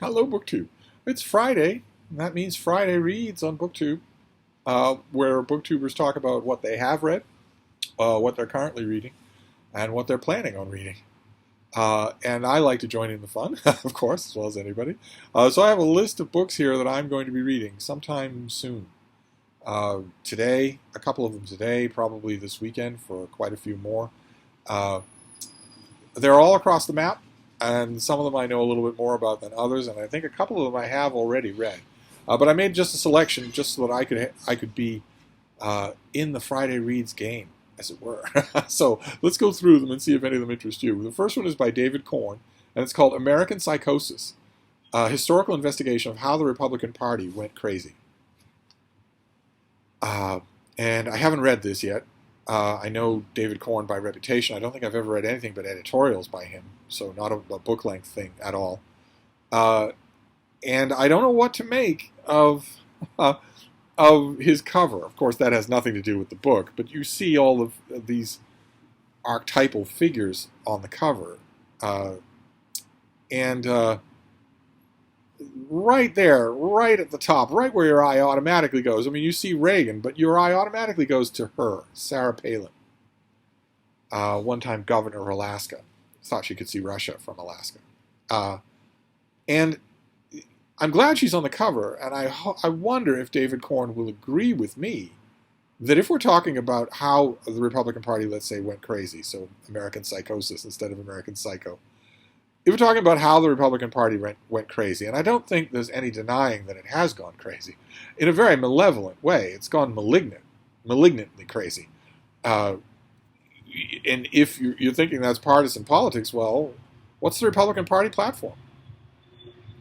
Hello, BookTube. It's Friday, and that means Friday Reads on BookTube, where BookTubers talk about what they have read, what they're currently reading, and what they're planning on reading. And I like to join in the fun, of course, as well as anybody. So I have a list of books here that I'm going to be reading sometime soon. Today, a couple of them today, probably this weekend for quite a few more. They're all across the map. And some of them I know a little bit more about than others, and I think a couple of them I have already read. But I made just a selection just so that I could be in the Friday Reads game, as it were. So let's go through them and see if any of them interest you. The first one is by David Korn, and it's called American Psychosis, a historical investigation of how the Republican Party went crazy. And I haven't read this yet. I know David Korn by reputation. I don't think I've ever read anything but editorials by him, so not a book-length thing at all. And I don't know what to make of his cover. Of course, that has nothing to do with the book, but you see all of these archetypal figures on the cover. Right there, right at the top, right where your eye automatically goes. I mean, you see Reagan, but your eye automatically goes to her, Sarah Palin, one-time governor of Alaska. Thought she could see Russia from Alaska. And I'm glad she's on the cover, and I wonder if David Korn will agree with me that if we're talking about how the Republican Party, let's say, went crazy, so American Psychosis instead of American Psycho, if we're talking about how the Republican Party went crazy, and I don't think there's any denying that it has gone crazy, in a very malevolent way. It's gone malignantly crazy. And if you're thinking that's partisan politics, well, what's the Republican Party platform?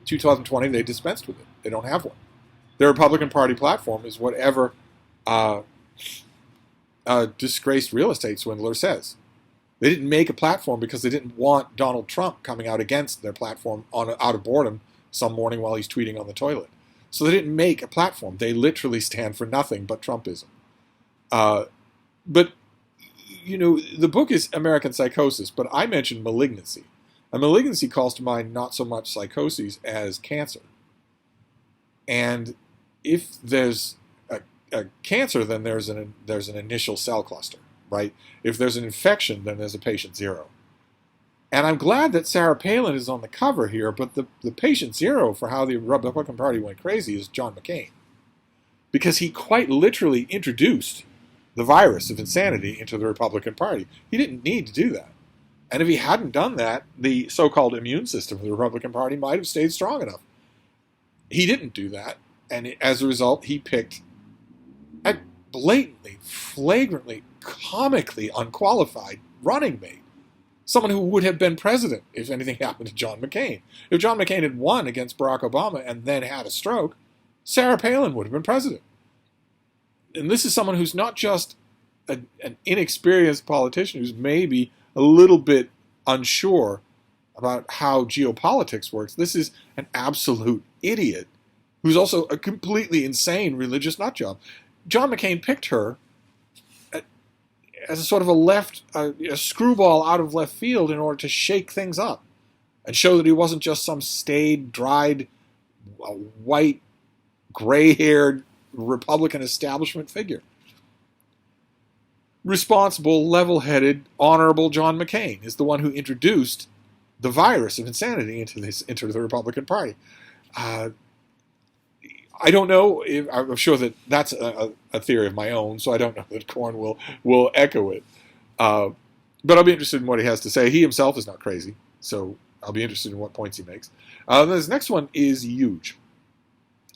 2020, they dispensed with it. They don't have one. Their Republican Party platform is whatever a disgraced real estate swindler says. They didn't make a platform because they didn't want Donald Trump coming out against their platform out of boredom some morning while he's tweeting on the toilet. So they didn't make a platform. They literally stand for nothing but Trumpism. But, you know, the book is American Psychosis, but I mentioned malignancy. And malignancy calls to mind not so much psychoses as cancer. And if there's a cancer, then there's an initial cell cluster. Right? If there's an infection, then there's a patient zero. And I'm glad that Sarah Palin is on the cover here, but the patient zero for how the Republican Party went crazy is John McCain. Because he quite literally introduced the virus of insanity into the Republican Party. He didn't need to do that. And if he hadn't done that, the so-called immune system of the Republican Party might have stayed strong enough. He didn't do that, and as a result, he picked a blatantly, flagrantly, comically unqualified running mate. Someone who would have been president if anything happened to John McCain. If John McCain had won against Barack Obama and then had a stroke, Sarah Palin would have been president. And this is someone who's not just an inexperienced politician who's maybe a little bit unsure about how geopolitics works. This is an absolute idiot who's also a completely insane religious nutjob. John McCain picked her as a sort of a screwball out of left field in order to shake things up and show that he wasn't just some staid, dried, white, gray-haired Republican establishment figure. Responsible, level-headed, honorable John McCain is the one who introduced the virus of insanity into the Republican Party. I don't know. I'm sure that that's a theory of my own, so I don't know that Korn will echo it. But I'll be interested in what he has to say. He himself is not crazy, so I'll be interested in what points he makes. This next one is huge.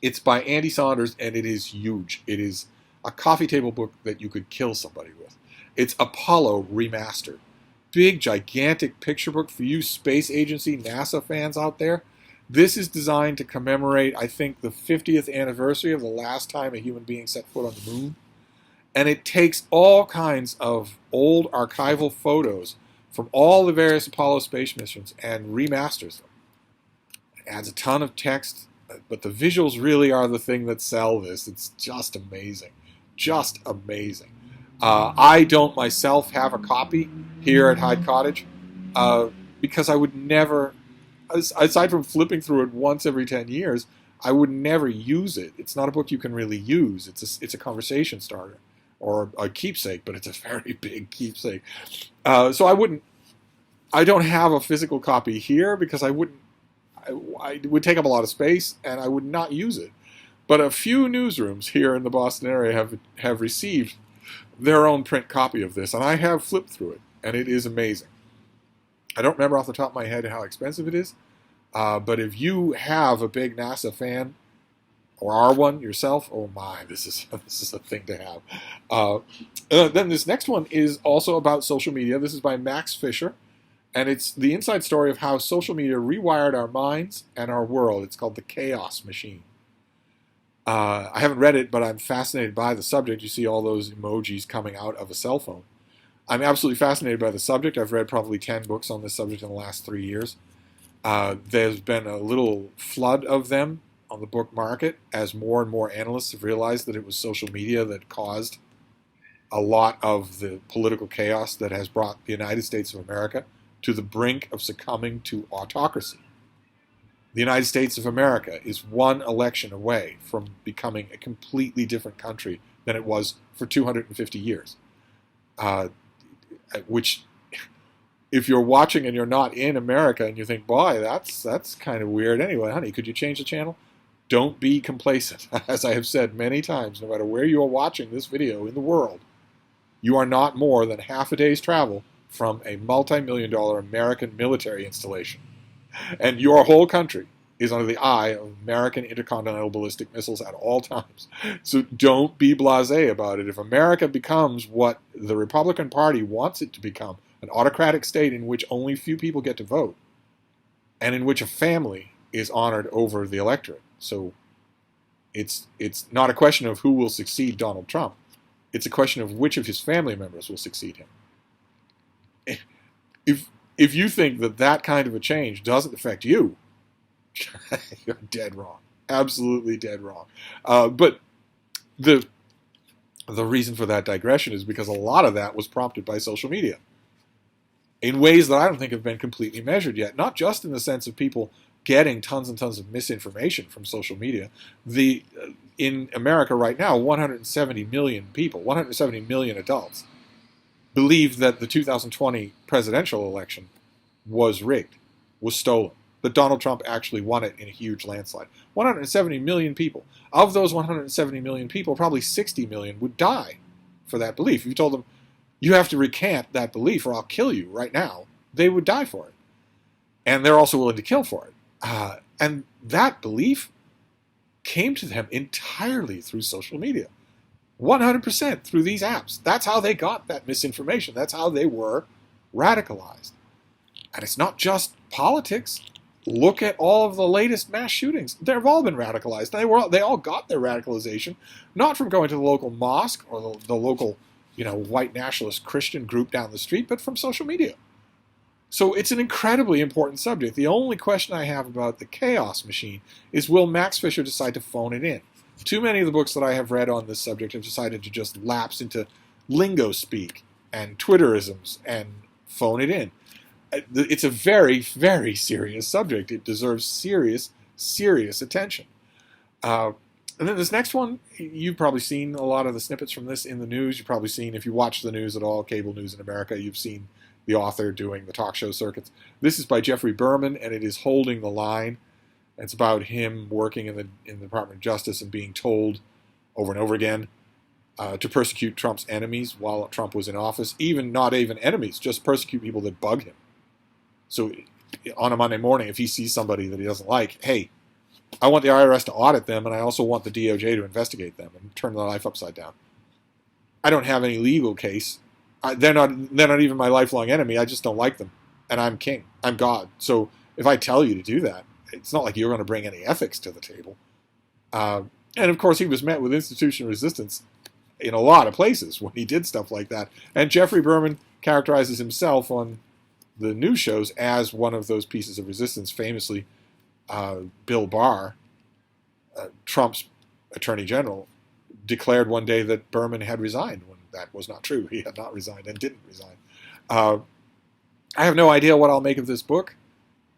It's by Andy Saunders, and it is huge. It is a coffee table book that you could kill somebody with. It's Apollo Remastered. Big, gigantic picture book for you space agency NASA fans out there. This is designed to commemorate, I think, the 50th anniversary of the last time a human being set foot on the moon. And it takes all kinds of old archival photos from all the various Apollo space missions and remasters them. It adds a ton of text, but the visuals really are the thing that sell this. It's just amazing. Just amazing. I don't myself have a copy here at Hyde Cottage because I would never aside from flipping through it once every 10 years, I would never use it. It's not a book you can really use. It's a conversation starter or a keepsake, but it's a very big keepsake. So I don't have a physical copy here because I would take up a lot of space and I would not use it. But a few newsrooms here in the Boston area have received their own print copy of this, and I have flipped through it, and it is amazing. I don't remember off the top of my head how expensive it is, but if you have a big NASA fan or are one yourself, oh my, this is a thing to have. Then this next one is also about social media. This is by Max Fisher, and it's the inside story of how social media rewired our minds and our world. It's called The Chaos Machine. I haven't read it, but I'm fascinated by the subject. You see all those emojis coming out of a cell phone. I'm absolutely fascinated by the subject. I've read probably 10 books on this subject in the last 3 years. There's been a little flood of them on the book market as more and more analysts have realized that it was social media that caused a lot of the political chaos that has brought the United States of America to the brink of succumbing to autocracy. The United States of America is one election away from becoming a completely different country than it was for 250 years. Which, if you're watching and you're not in America and you think, boy, that's kind of weird. Anyway, honey, could you change the channel? Don't be complacent. As I have said many times, no matter where you are watching this video in the world, you are not more than half a day's travel from a multi-million-dollar American military installation. And your whole country is under the eye of American intercontinental ballistic missiles at all times. So don't be blasé about it. If America becomes what the Republican Party wants it to become, an autocratic state in which only few people get to vote, and in which a family is honored over the electorate. So it's not a question of who will succeed Donald Trump. It's a question of which of his family members will succeed him. If you think that kind of a change doesn't affect you, you're dead wrong. Absolutely dead wrong. But the reason for that digression is because a lot of that was prompted by social media in ways that I don't think have been completely measured yet. Not just in the sense of people getting tons and tons of misinformation from social media. In America right now, 170 million people, 170 million adults, believe that the 2020 presidential election was rigged, was stolen, that Donald Trump actually won it in a huge landslide. 170 million people. Of those 170 million people, probably 60 million would die for that belief. If you told them, you have to recant that belief or I'll kill you right now, they would die for it. And they're also willing to kill for it. And that belief came to them entirely through social media. 100% through these apps. That's how they got that misinformation. That's how they were radicalized. And it's not just politics. Look at all of the latest mass shootings. They've all been radicalized. They all got their radicalization, not from going to the local mosque or the local, white nationalist Christian group down the street, but from social media. So it's an incredibly important subject. The only question I have about the Chaos Machine is, will Max Fisher decide to phone it in? Too many of the books that I have read on this subject have decided to just lapse into lingo speak and Twitterisms and phone it in. It's a very, very serious subject. It deserves serious, serious attention. And then this next one, you've probably seen a lot of the snippets from this in the news. You've probably seen, if you watch the news at all, cable news in America, you've seen the author doing the talk show circuits. This is by Jeffrey Berman, and it is Holding the Line. It's about him working in the Department of Justice and being told over and over again to persecute Trump's enemies while Trump was in office. Not even enemies, just persecute people that bug him. So on a Monday morning, if he sees somebody that he doesn't like, hey, I want the IRS to audit them, and I also want the DOJ to investigate them and turn their life upside down. I don't have any legal case. They're not even my lifelong enemy. I just don't like them, and I'm king. I'm God. So if I tell you to do that, it's not like you're going to bring any ethics to the table. And of course, he was met with institutional resistance in a lot of places when he did stuff like that. And Jeffrey Berman characterizes himself on the news shows as one of those pieces of resistance. Famously, Bill Barr, Trump's attorney general, declared one day that Berman had resigned when that was not true. He had not resigned and didn't resign. I have no idea what I'll make of this book.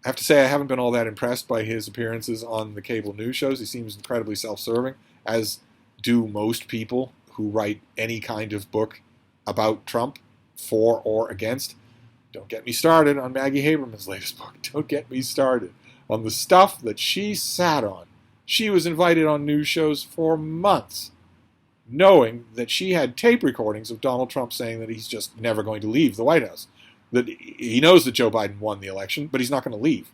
I have to say I haven't been all that impressed by his appearances on the cable news shows. He seems incredibly self-serving, as do most people who write any kind of book about Trump, for or against. Don't get me started on Maggie Haberman's latest book. Don't get me started on the stuff that she sat on. She was invited on news shows for months, knowing that she had tape recordings of Donald Trump saying that he's just never going to leave the White House. That he knows that Joe Biden won the election, but he's not going to leave.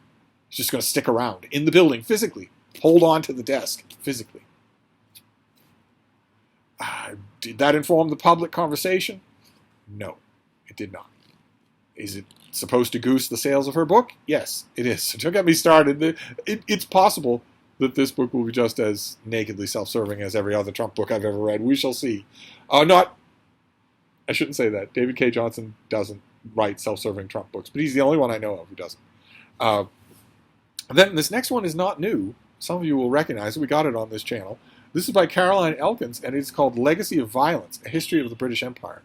He's just going to stick around in the building physically, hold on to the desk physically. Did that inform the public conversation? No, it did not. Is it supposed to goose the sales of her book? Yes, it is. So don't get me started. It's possible that this book will be just as nakedly self-serving as every other Trump book I've ever read. We shall see. I shouldn't say that. David K. Johnson doesn't write self-serving Trump books, but he's the only one I know of who doesn't. Then this next one is not new. Some of you will recognize it. We got it on this channel. This is by Caroline Elkins, and it's called Legacy of Violence, A History of the British Empire.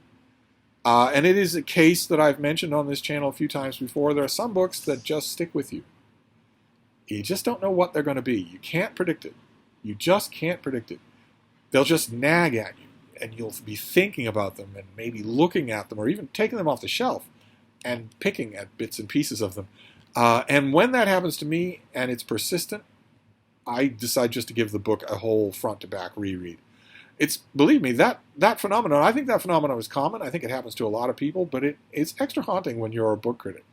And it is a case that I've mentioned on this channel a few times before. There are some books that just stick with you. You just don't know what they're going to be. You can't predict it. You just can't predict it. They'll just nag at you, and you'll be thinking about them and maybe looking at them or even taking them off the shelf and picking at bits and pieces of them. And when that happens to me and it's persistent, I decide just to give the book a whole front-to-back reread. It's, believe me, that phenomenon, I think that phenomenon is common. I think it happens to a lot of people, but it's extra haunting when you're a book critic.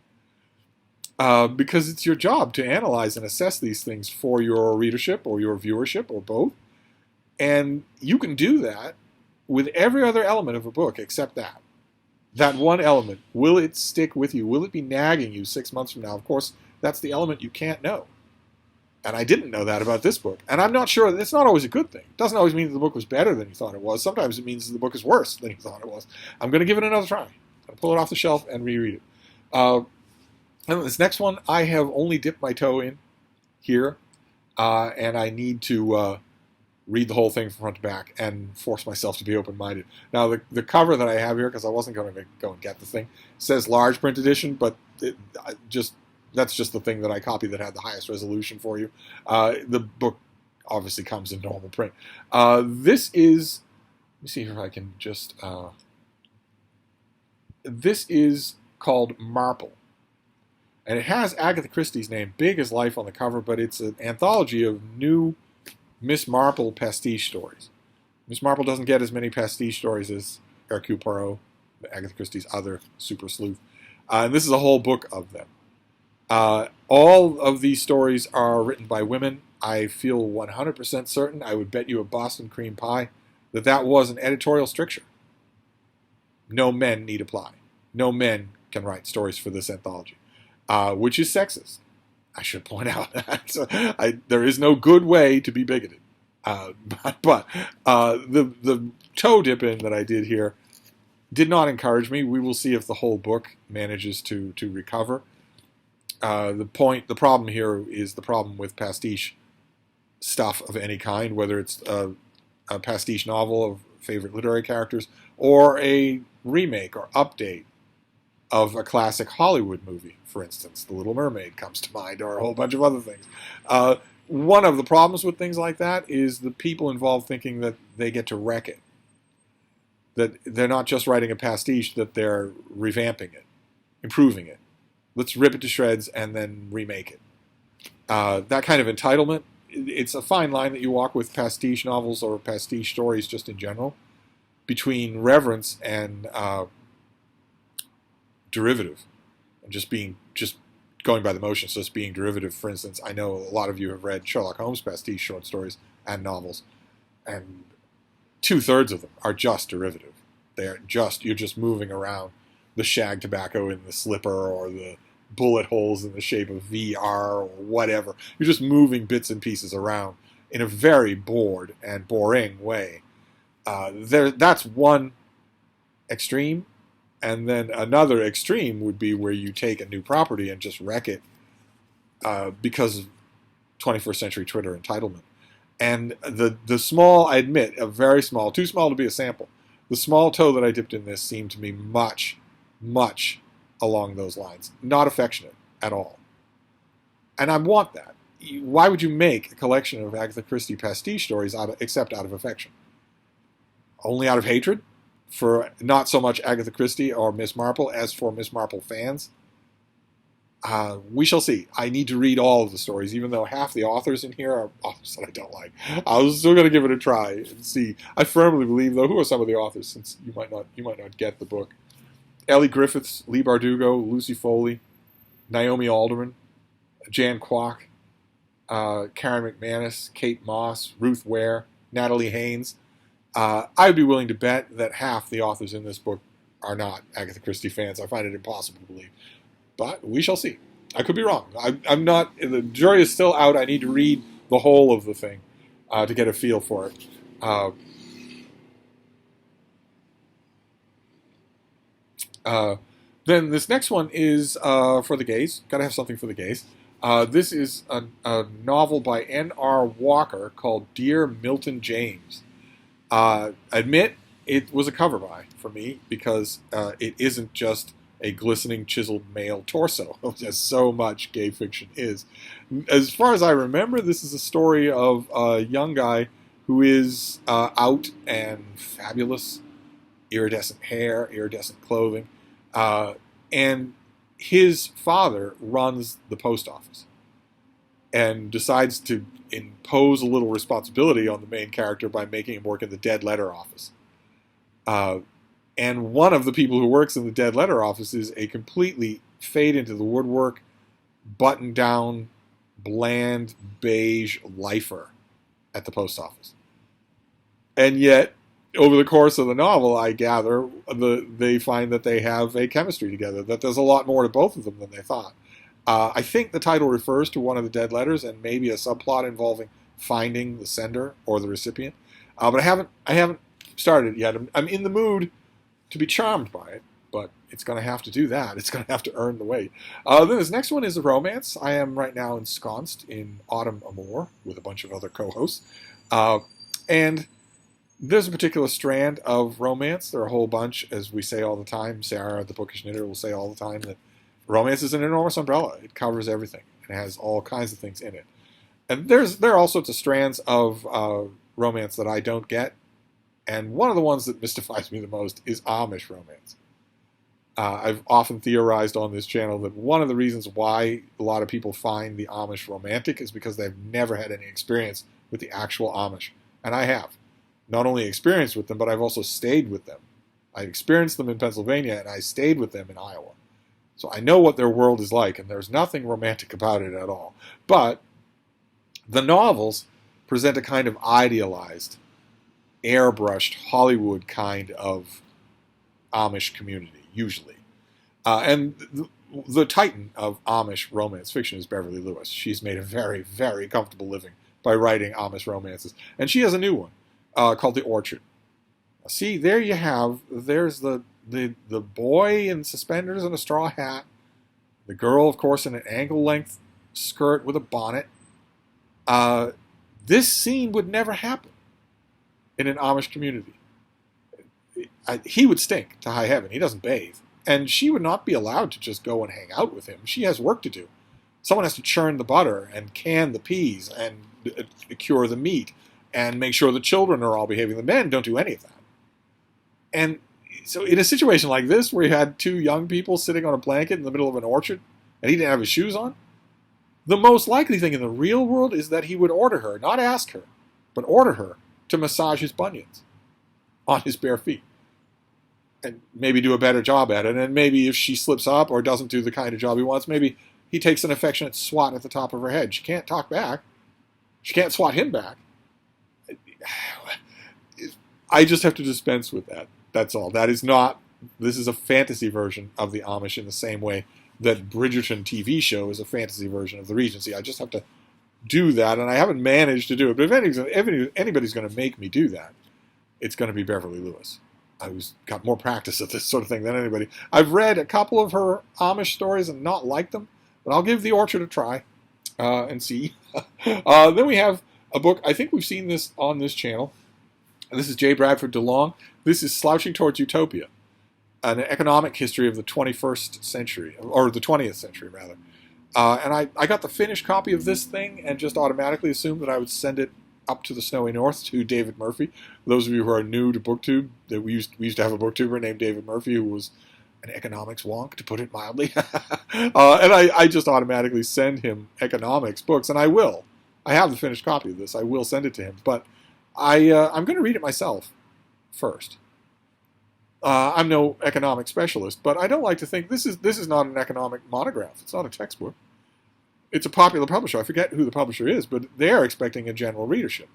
Because it's your job to analyze and assess these things for your readership or your viewership or both. And you can do that with every other element of a book except that. That one element. Will it stick with you? Will it be nagging you 6 months from now? Of course, that's the element you can't know. And I didn't know that about this book. And I'm not sure, it's not always a good thing. It doesn't always mean that the book was better than you thought it was. Sometimes it means that the book is worse than you thought it was. I'm going to give it another try. I'll pull it off the shelf and reread it. And this next one, I have only dipped my toe in here. And I need to read the whole thing from front to back and force myself to be open-minded. Now, the cover that I have here, because I wasn't going to go and get the thing, says large print edition, but that's just the thing that I copied that had the highest resolution for you. The book obviously comes in normal print. This is, let me see if I can just, this is called Marple. And it has Agatha Christie's name, big as life on the cover, but it's an anthology of new Miss Marple pastiche stories. Miss Marple doesn't get as many pastiche stories as Hercule Poirot, Agatha Christie's other super sleuth. And this is a whole book of them. All of these stories are written by women. I feel 100% certain, I would bet you a Boston cream pie, that was an editorial stricture. No men need apply. No men can write stories for this anthology, which is sexist. I should point out that there is no good way to be bigoted. But the toe dip in that I did here did not encourage me. We will see if the whole book manages to recover. The problem here is the problem with pastiche stuff of any kind, whether it's a pastiche novel of favorite literary characters or a remake or update of a classic Hollywood movie, for instance. The Little Mermaid comes to mind, or a whole bunch of other things. One of the problems with things like that is the people involved thinking that they get to wreck it. That they're not just writing a pastiche, that they're revamping it, improving it. Let's rip it to shreds and then remake it. That kind of entitlement, it's a fine line that you walk with pastiche novels or pastiche stories just in general, between reverence and derivative, and just going by the motions, just being derivative. For instance, I know a lot of you have read Sherlock Holmes pastiche short stories and novels, and 2/3 of them are just derivative. You're just moving around the shag tobacco in the slipper or the bullet holes in the shape of VR or whatever. You're just moving bits and pieces around in a very bored and boring way. That's one extreme. And then another extreme would be where you take a new property and just wreck it because of 21st century Twitter entitlement. And the small, I admit, a very small, too small to be a sample, the small toe that I dipped in this seemed to me much, much along those lines. Not affectionate at all. And I want that. Why would you make a collection of Agatha Christie pastiche stories except out of affection? Only out of hatred for not so much Agatha Christie or Miss Marple as for Miss Marple fans? We shall see. I need to read all of the stories, even though half the authors in here are authors that I don't like. I was still going to give it a try and see. I firmly believe, though, who are some of the authors, since you might not get the book. Ellie Griffiths, Leigh Bardugo, Lucy Foley, Naomi Alderman, Jan Kwok, Karen McManus, Kate Moss, Ruth Ware, Natalie Haynes. I would be willing to bet that half the authors in this book are not Agatha Christie fans. I find it impossible to believe. But we shall see. I could be wrong. I'm not. The jury is still out. I need to read the whole of the thing to get a feel for it. Then this next one is for the gays. Got to have something for the gays. This is a novel by N.R. Walker called Dear Milton James. Admit it was a cover buy for me because it isn't just a glistening, chiseled male torso, as so much gay fiction is. As far as I remember, this is a story of a young guy who is out and fabulous, iridescent hair, iridescent clothing, and his father runs the post office and decides to impose a little responsibility on the main character by making him work in the dead letter office. And one of the people who works in the dead letter office is a completely fade into the woodwork, button-down, bland, beige lifer at the post office. And yet, over the course of the novel, I gather, they find that they have a chemistry together, that there's a lot more to both of them than they thought. I think the title refers to one of the dead letters and maybe a subplot involving finding the sender or the recipient. But I haven't started it yet. I'm in the mood to be charmed by it, but it's going to have to do that. It's going to have to earn the wait. Then this next one is a romance. I am right now ensconced in Autumn Amour with a bunch of other co-hosts. And there's a particular strand of romance. There are a whole bunch, as we say all the time. Sarah, the bookish knitter, will say all the time that romance is an enormous umbrella. It covers everything. It has all kinds of things in it. And there are all sorts of strands of romance that I don't get. And one of the ones that mystifies me the most is Amish romance. I've often theorized on this channel that one of the reasons why a lot of people find the Amish romantic is because they've never had any experience with the actual Amish. And I have. Not only experienced with them, but I've also stayed with them. I experienced them in Pennsylvania, and I stayed with them in Iowa. So I know what their world is like, and there's nothing romantic about it at all. But the novels present a kind of idealized, airbrushed Hollywood kind of Amish community, usually. And the titan of Amish romance fiction is Beverly Lewis. She's made a very, very comfortable living by writing Amish romances. And she has a new one called The Orchard. See, there you have, there's the boy in suspenders and a straw hat, the girl, of course, in an ankle-length skirt with a bonnet. This scene would never happen in an Amish community. He would stink to high heaven. He doesn't bathe. And she would not be allowed to just go and hang out with him. She has work to do. Someone has to churn the butter and can the peas and cure the meat and make sure the children are all behaving. The men don't do any of that. And so in a situation like this, where you had two young people sitting on a blanket in the middle of an orchard, and he didn't have his shoes on, the most likely thing in the real world is that he would order her, not ask her, but order her to massage his bunions on his bare feet. And maybe do a better job at it. And maybe if she slips up or doesn't do the kind of job he wants, maybe he takes an affectionate swat at the top of her head. She can't talk back. She can't swat him back. I just have to dispense with that. That's all. This is a fantasy version of the Amish in the same way that Bridgerton TV show is a fantasy version of the Regency. I just have to do that, and I haven't managed to do it. But if anybody's going to make me do that, it's going to be Beverly Lewis. I've got more practice at this sort of thing than anybody. I've read a couple of her Amish stories and not liked them, but I'll give The Orchard a try and see. Then we have a book, I think we've seen this on this channel. And this is J. Bradford DeLong. This is Slouching Towards Utopia, an economic history of the 21st century, or the 20th century, rather. And I got the finished copy of this thing and just automatically assumed that I would send it up to the snowy north to David Murphy. For those of you who are new to BookTube, that we used to have a booktuber named David Murphy who was an economics wonk, to put it mildly. And I just automatically send him economics books, and I will. I have the finished copy of this. I will send it to him, but I'm going to read it myself first. I'm no economic specialist, but I don't like to think this is not an economic monograph. It's not a textbook. It's a popular publisher. I forget who the publisher is, but they're expecting a general readership.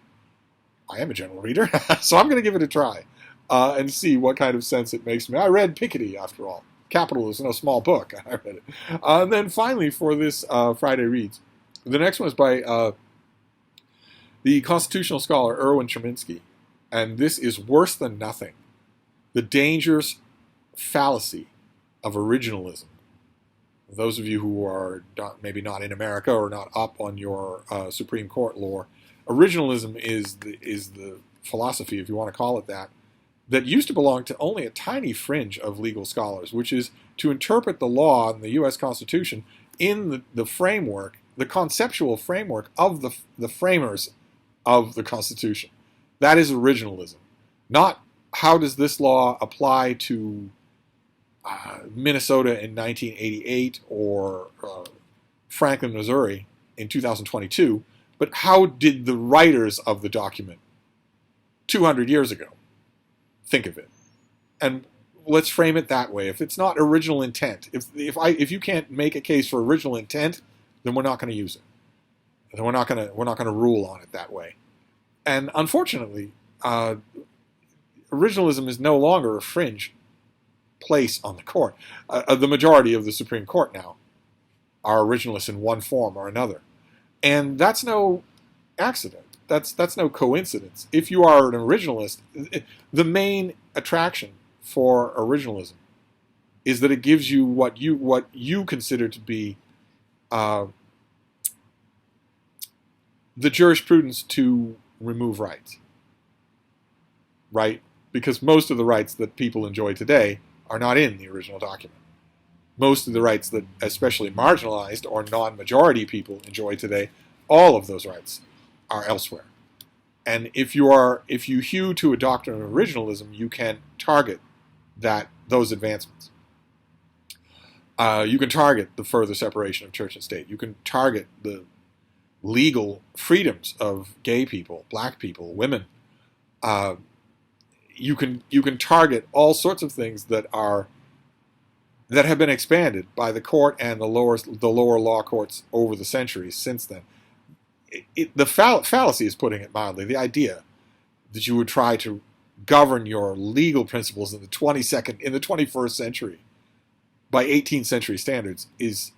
I am a general reader, so I'm going to give it a try and see what kind of sense it makes to me. I read Piketty, after all. Capital is no small book. I read it. And then finally, for this Friday Reads, the next one is by the constitutional scholar Erwin Chemerinsky, and this is Worse Than Nothing: The Dangerous Fallacy of Originalism. Those of you who are maybe not in America or not up on your Supreme Court lore, originalism is the philosophy, if you want to call it that used to belong to only a tiny fringe of legal scholars, which is to interpret the law and the U.S. Constitution in the framework, the conceptual framework of the framers of the Constitution. That is originalism. Not how does this law apply to Minnesota in 1988 or Franklin, Missouri in 2022, but how did the writers of the document 200 years ago think of it? And let's frame it that way. If it's not original intent, if you can't make a case for original intent, then we're not going to use it. Then we're not going to rule on it that way. And unfortunately, originalism is no longer a fringe place on the court. The majority of the Supreme Court now are originalists in one form or another. And that's no accident. That's no coincidence. If you are an originalist, the main attraction for originalism is that it gives you what you consider to be the jurisprudence to remove rights. Right? Because most of the rights that people enjoy today are not in the original document. Most of the rights that especially marginalized or non-majority people enjoy today, all of those rights are elsewhere. And if you hew to a doctrine of originalism, you can target those advancements. You can target the further separation of church and state. You can target the legal freedoms of gay people, black people, women. You can target all sorts of things that have been expanded by the court and the lower law courts over the centuries since then. The fallacy is putting it mildly. The idea that you would try to govern your legal principles in the 21st century by 18th century standards is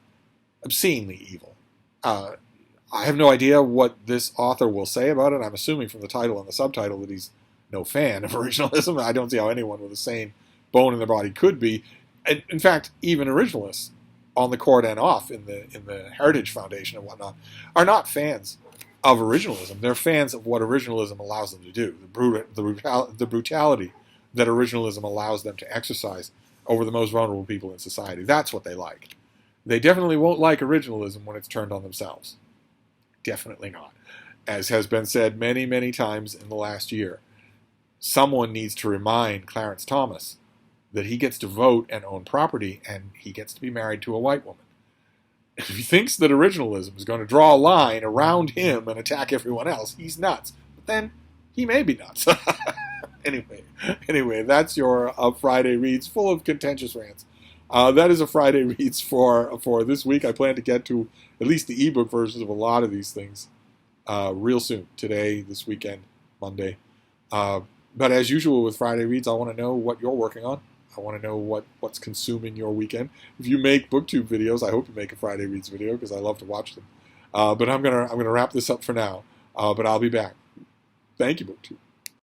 obscenely evil. I have no idea what this author will say about it. I'm assuming from the title and the subtitle that he's no fan of originalism. I don't see how anyone with a sane bone in their body could be. And in fact, even originalists on the court and off in the Heritage Foundation and whatnot are not fans of originalism. They're fans of what originalism allows them to do, the brutality that originalism allows them to exercise over the most vulnerable people in society. That's what they like. They definitely won't like originalism when it's turned on themselves. Definitely not. As has been said many, many times in the last year, someone needs to remind Clarence Thomas that he gets to vote and own property, and he gets to be married to a white woman. If he thinks that originalism is going to draw a line around him and attack everyone else, he's nuts. But then he may be nuts. Anyway, that's your Friday Reads, full of contentious rants. That is a Friday Reads for this week. I plan to get to at least the ebook versions of a lot of these things real soon. Today, this weekend, Monday. But as usual with Friday Reads, I want to know what you're working on. I want to know what's consuming your weekend. If you make BookTube videos, I hope you make a Friday Reads video because I love to watch them. But I'm gonna wrap this up for now. But I'll be back. Thank you, BookTube.